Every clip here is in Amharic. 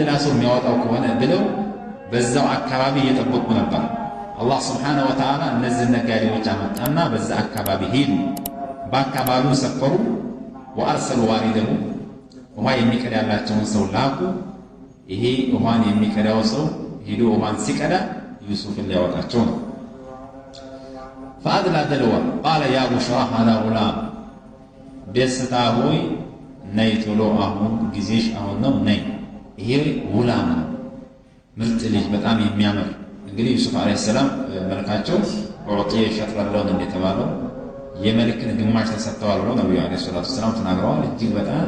ሌላ ሰው የሚያወጣው ከሆነ ብለው በዛው አካባቢ እየጠበቁ ነበር። አላህ ስብሓነሁ ወተዓላ እነዚህ ነጋዴዎች አመጣና በዛ አካባቢ ሄዱ። በአካባቢው ሰፈሩ። ወአርሰሉ ዋሪደሁ ውሃ የሚቀዳ ያላቸውን ሰው ላኩ። ይሄ ውሃን የሚቀዳው ሰው ሄዶ ውሃን ሲቀዳ ዩሱፍን ሊያወጣቸው ነው። ፈአድላ ደልዋ ቃለ ያ ቡሽራ ሃዛ ጉላም፣ ደስታ ሆይ ነይ ቶሎ፣ አሁን ጊዜሽ አሁን ነው፣ ነይ። ይሄ ጉላም ነው፣ ምርጥ ልጅ፣ በጣም የሚያምር። እንግዲህ ዩሱፍ ዓለይሂ ሰላም መልካቸው ዑጢየ ሸጥረ ለውን እንደተባለው የመልክን ግማሽ ተሰጥተዋል ብለው ነብዩ ዓለይሂ ሰላቱ ወሰላም ተናግረዋል። እጅግ በጣም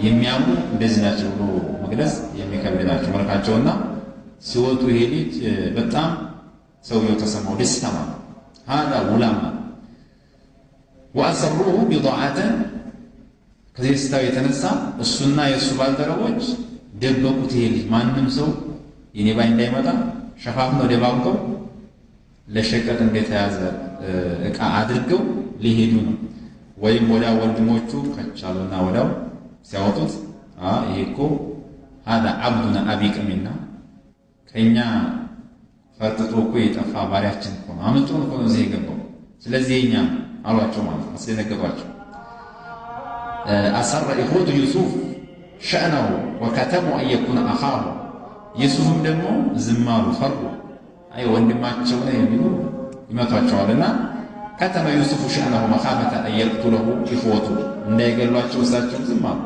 የሚያምሩ እንደዚህ ናቸው ብሎ መግለጽ የሚከብድ ናቸው መልካቸውና ሲወጡ ይሄ ልጅ በጣም ሰውየው ተሰማው፣ ደስታ ማለት ሃዳ ጉላም። ወአሰሩሁ ቢضاعተን፣ ከደስታው የተነሳ እሱና የእሱ ባልደረቦች ደበቁት። ይሄ ልጅ ማንም ሰው የኔ ባይ እንዳይመጣ ሸፋፍነው ደባብቀው ለሸቀጥ እንደተያዘ ዕቃ አድርገው ሊሄዱ ነው። ወይም ወዲያው ወንድሞቹ ከቻሉና ወዲያው ሲያወጡት ይሄ እኮ ሃዳ አብዱና አቢቅሚና ከኛ ፈርጥጦ እኮ የጠፋ ባሪያችን እኮ ነው፣ አምልጦን እኮ ነው እዚህ የገባው፣ ስለዚህ የኛ አሏቸው ማለት ነው። አስደነገጧቸው። አሰረ ኢኽወቱ ዩሱፍ ሸእነሁ ወከተሙ አን የኩነ አኻሁ፣ ዩሱፍም ደግሞ ዝም አሉ፣ ፈሩ። አይ ወንድማቸው ነው የሚሉ ይመቷቸዋልና ከተመ ዩሱፍ ሸእነሁ መኻፈተ አን የቅቱለሁ ኢኽወቱ፣ እንዳይገሏቸው እሳቸውም ዝም አሉ።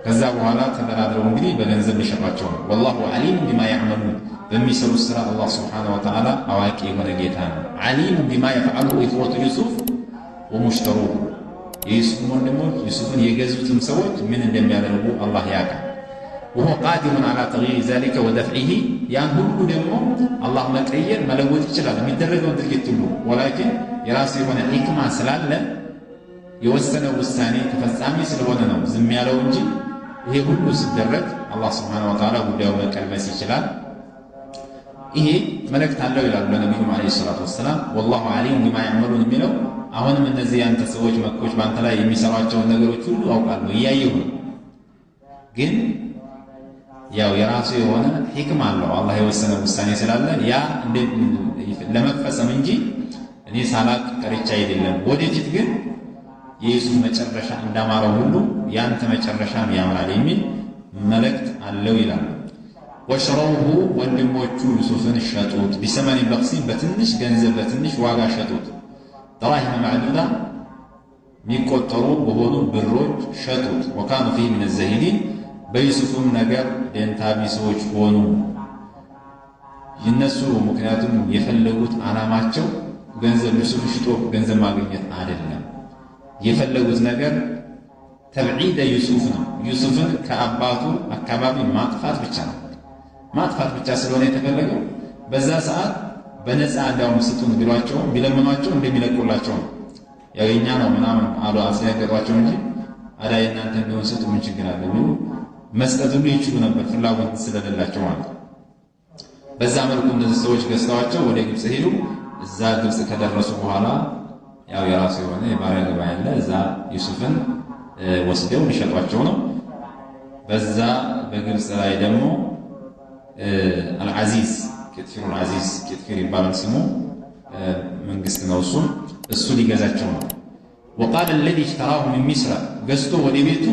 ከዛ በኋላ ተደራድረው እንግዲህ በገንዘብ ሊሸጧቸው ነው። ወላሁ ዓሊም ቢማ ያዕመሉን፣ በሚሰሩት ስራ አላህ ስብሓነሁ ወተዓላ አዋቂ የሆነ ጌታ ነው። ዓሊም ቢማ የፈዐሉ ኢኽወቱ ዩሱፍ ወሙሽተሩሁ፣ የዩሱፍን ወንድሞች ዩሱፍን የገዙትም ሰዎች ምን እንደሚያደርጉ አላህ ያውቃል። ወሁወ ቃዲሩን ዐላ ተግይሪ ዛሊከ ወደፍዒሂ፣ ያን ሁሉ ደግሞ አላህ መቀየር መለወጥ ይችላል የሚደረገው ድርጊት ሁሉ። ወላኪን የራሱ የሆነ ሒክማ ስላለ የወሰነው ውሳኔ ተፈጻሚ ስለሆነ ነው ዝም ያለው እንጂ ይሄ ሁሉ ሲደረግ አላህ ስብሓነሁ ወተዓላ ጉዳዩ መቀልበስ ይችላል። ይሄ መልእክት አለው ይላሉ ለነቢዩ ዓለይሂ ሰላቱ ወሰላም። ወላሁ ዓሊም ቢማ ያዕመሉን የሚለው አሁንም እነዚህ ያንተ ሰዎች መኮች በአንተ ላይ የሚሰሯቸውን ነገሮች ሁሉ አውቃለሁ እያየሁ ነው፣ ግን ያው የራሱ የሆነ ሒክማ አለው አላህ የወሰነ ውሳኔ ስላለ ያ ለመፈጸም እንጂ እኔ ሳላቅ ቀርቻ አይደለም። ወደፊት ግን የዩሱፍ መጨረሻ እንዳማረው ሁሉ ያንተ መጨረሻም ያምራል የሚል መልእክት አለው ይላሉ። ወሽረውሁ ወንድሞቹ ዩሱፍን ሸጡት፣ ቢሰመኒ በክሲን በትንሽ ገንዘብ በትንሽ ዋጋ ሸጡት። ደራሂመ ማዕዱዳ የሚቆጠሩ በሆኑ ብሮች ሸጡት። ወካኑ ፊህ ሚነ ዘሂዲን በዩሱፍም ነገር ደንታቢ ሰዎች ሆኑ። ይነሱ ምክንያቱም የፈለጉት ዓላማቸው ገንዘብ ዩሱፍ ሽጦ ገንዘብ ማግኘት አይደለም። የፈለጉት ነገር ተብዒደ ዩሱፍ ነው። ዩሱፍን ከአባቱ አካባቢ ማጥፋት ብቻ ነው። ማጥፋት ብቻ ስለሆነ የተፈለገው በዛ ሰዓት በነፃ እንዳውም ስጡን ቢሏቸው ቢለምኗቸው እንደሚለቁላቸው ነው። ያው የኛ ነው ምናምን አሉ አስደነገጧቸው እንጂ አዳ የእናንተ ቢሆን ስጡ ምን ችግር አለ ቢሉ መስጠት ሁሉ ይችሉ ነበር፣ ፍላጎት ስለሌላቸው ማለት ነው። በዛ መልኩ እነዚህ ሰዎች ገዝተዋቸው ወደ ግብፅ ሄዱ። እዛ ግብፅ ከደረሱ በኋላ ያው የራሱ የሆነ የባሪያ ገበያ ያለ እዛ ዩሱፍን ወስደው ሊሸጧቸው ነው። በዛ በግብፅ ላይ ደግሞ አልዓዚዝ ኬትፊሩል ዓዚዝ ኬትፊር ይባላል ስሙ፣ መንግስት ነው እሱ ሊገዛቸው ነው። ወቃለ አለዚ እሽተራሁ ሚን ሚስር፣ ገዝቶ ወደ ቤቱ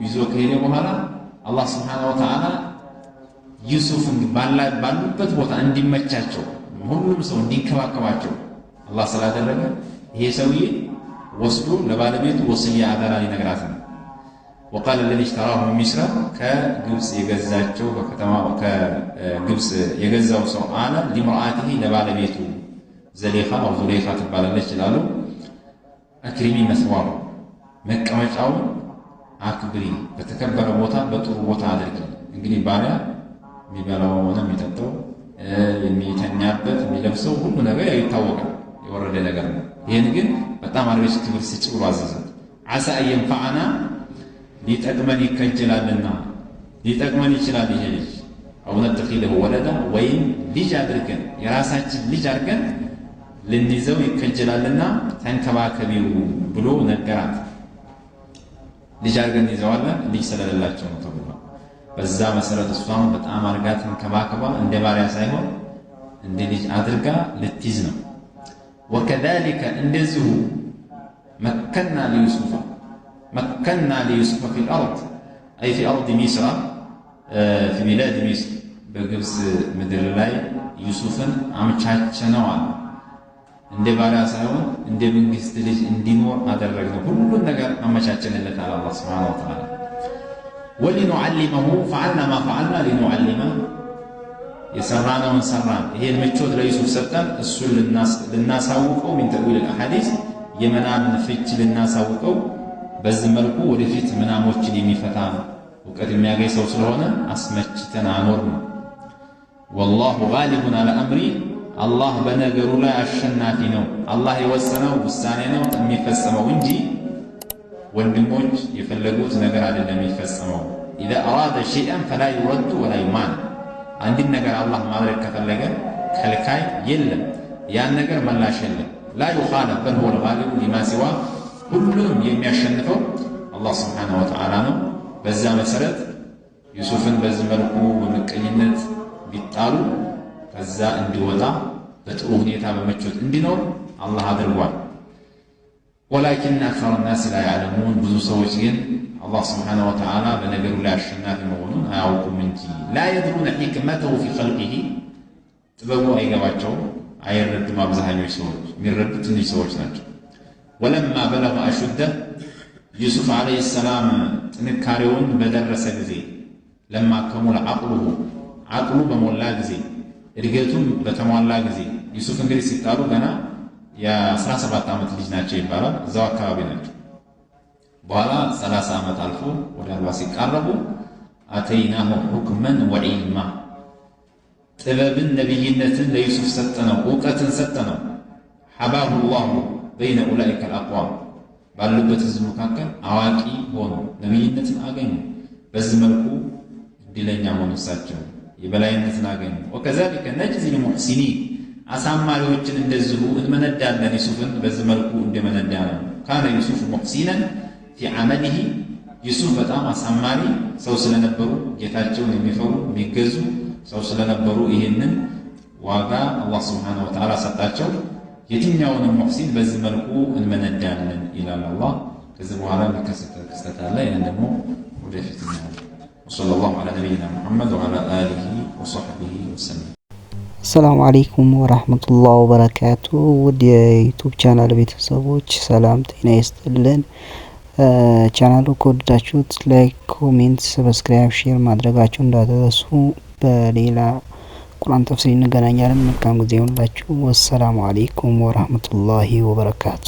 ይዞ ከሄደ በኋላ አላህ ስብሓነሁ ወተዓላ ዩሱፍን ባሉበት ቦታ እንዲመቻቸው ሁሉም ሰው እንዲንከባከባቸው አላህ ስላደረገ ይሄ ሰውዬ ወስዶ ለባለቤቱ ወስያ አደራ ሊነግራት ነው። ወቃለ አለዚ እሽተራሁ ሚን ሚስር፣ ከግብፅ የገዛቸው በከተማ ከግብፅ የገዛው ሰው አለ ሊምርአቲሂ ለባለቤቱ ዘሌኻ አው ዙሌኻ ትባላለች ይላሉ። አክሪሚ መስዋሩ፣ መቀመጫውን አክብሪ፣ በተከበረ ቦታ በጥሩ ቦታ አድርጊ። እንግዲህ ባሪያ የሚበላው ሆነ የሚጠጣው የሚተኛበት የሚለብሰው ሁሉ ነገር ይታወቃል፣ የወረደ ነገር ነው። ይህን ግን በጣም አርበሽ ክብር ስጭ ብሎ አዘዘ። ዓሳ የንፈዓና ሊጠቅመን ይከጀላልና ሊጠቅመን ይችላል ይሄ ልጅ አው ነተኺለሁ ወለዳ፣ ወይም ልጅ አድርገን የራሳችን ልጅ አድርገን ልንይዘው ይከጀላልና ተንከባከቢው ብሎ ነገራት። ልጅ አድርገን ይዘዋለን ልጅ ስለሌላቸው ነው ተብሏል። በዛ መሰረት እሷም በጣም አርጋት እንከባከባ እንደ ባሪያ ሳይሆን እንደ ልጅ አድርጋ ልትይዝ ነው። ወከዛሊከ እንደዚሁ መከና ሊዩሱፍ ፊል አርድ አይ ፊ አርድ ሚስራ ፊ ቢላድ ሚስር በግብፅ ምድር ላይ ዩሱፍን አመቻቸነዋል። እንደ ባሪያ ሳይሆን እንደ መንግስት ልጅ እንዲኖር አደረግነው። ሁሉን ነገር አመቻቸንለታል አላህ ሱብሓነሁ ወተዓላ። ወሊኑዓሊመሁ ፈዐልና ማ ፈዐልና ሊኑዓሊመ የሰራነውን ሰራን። ይሄን ምቾት ለዩሱፍ ሰጠን እሱን ልናሳውቀው ሚን ተእዊል አልአሐዲስ የመናምን ፍች ልናሳውቀው በዚህ መልኩ ወደፊት ምናሞችን የሚፈታ እውቀት የሚያገኝ ሰው ስለሆነ አስመችተን አኖርነው። ወላሁ ጋሊቡን ዐላ አምሪ አላህ በነገሩ ላይ አሸናፊ ነው። አላህ የወሰነው ውሳኔ ነው የሚፈጸመው እንጂ ወንድሞች የፈለጉት ነገር አይደለም የሚፈጸመው። ኢዛ አራደ ሸይአን ፈላ ዩረዱ ወላ ዩማን አንድን ነገር አላህ ማድረግ ከፈለገ ከልካይ የለም፣ ያን ነገር መላሽ የለም። ላ ዩኻለፍ በል ሁወል ጋሊቡ ሊማ ሲዋ ሁሉንም የሚያሸንፈው አላህ ሱብሓነሁ ወተዓላ ነው። በዛ መሰረት ዩሱፍን በዚህ መልኩ በምቀኝነት ቢጣሉ ከዛ እንዲወጣ በጥሩ ሁኔታ በመቾት እንዲኖር አላህ አድርጓል። ወላኪን አክሰረ ናስ ላ ያዕለሙን ብዙ ሰዎች ግን አላህ ስብሓነሁ ወተዓላ በነገሩ ላይ አሸናፊ መሆኑን አያውቁም እንጂ ላ የድሩነ ሒክመተሁ ፊ ኸልቂሂ ጥበቡ አይገባቸውም፣ አይረዱም። አብዛኞች ሰዎች የሚረዱ ትንሽ ሰዎች ናቸው። ወለማ በለገ አሹደህ ዩሱፍ ዓለይሂ ሰላም ጥንካሬውን በደረሰ ጊዜ ለማ ከሙለ ዓቅሉ በሞላ ጊዜ እድገቱም በተሟላ ጊዜ ዩሱፍ እንግዲህ ሲጣሉ ገና የ17 ዓመት ልጅ ናቸው ይባላል። እዛው አካባቢ ናቸው። በኋላ 30 ዓመት አልፎ ወደ 40 ሲቃረቡ አተይናሁ ሁክመን ወዒልማ ጥበብን ነቢይነትን ለዩሱፍ ሰጠነው፣ እውቀትን ሰጠነው። ሐባሁ ላሁ በይነ ኡላኢከ አልአቅዋም ባሉበት ህዝብ መካከል አዋቂ ሆኑ፣ ነቢይነትን አገኙ። በዚህ መልኩ እድለኛ ሆኑ፣ እሳቸው የበላይነትን አገኙ። ወከዛሊከ ነጅዚ ልሙሕሲኒን አሳማሪዎችን እንደዚሁ እንመነዳለን። ዩሱፍን በዚህ መልኩ እንደመነዳ ነው። ካነ ዩሱፍ ሙሕሲነን ፊ ዐመሊሂ ዩሱፍ በጣም አሳማሪ ሰው ስለነበሩ፣ ጌታቸውን የሚፈሩ የሚገዙ ሰው ስለነበሩ ይህንን ዋጋ አላህ ስብሓነሁ ወተዓላ ሰጣቸው። የትኛውንም ሙሕሲን በዚህ መልኩ እንመነዳለን ይላል አላህ። ከዚህ በኋላ የሚከሰተ ክስተት አለ። ያን ደግሞ ወደፊት እናያለን። ወሰለላሁ ዐላ ነቢይና ሙሐመድ ወዐላ አሊሂ ወሰሕቢሂ ወሰለም። አሰላሙ አለይኩም ወራህመቱላሂ ወበረካቱ። ውድ የዩቲዩብ ቻናል ቤተሰቦች ሰላም ጤና ይስጥልን። ቻናሉ ከወደዳችሁት ላይክ፣ ኮሜንት፣ ሰብስክራይብ፣ ሼር ማድረጋችሁ እንዳትረሱ። በሌላ ቁርአን ተፍሲር እንገናኛለን። መልካም ጊዜ ይሁንላችሁ። ወሰላሙ አለይኩም ወራህመቱላሂ ወበረካቱ።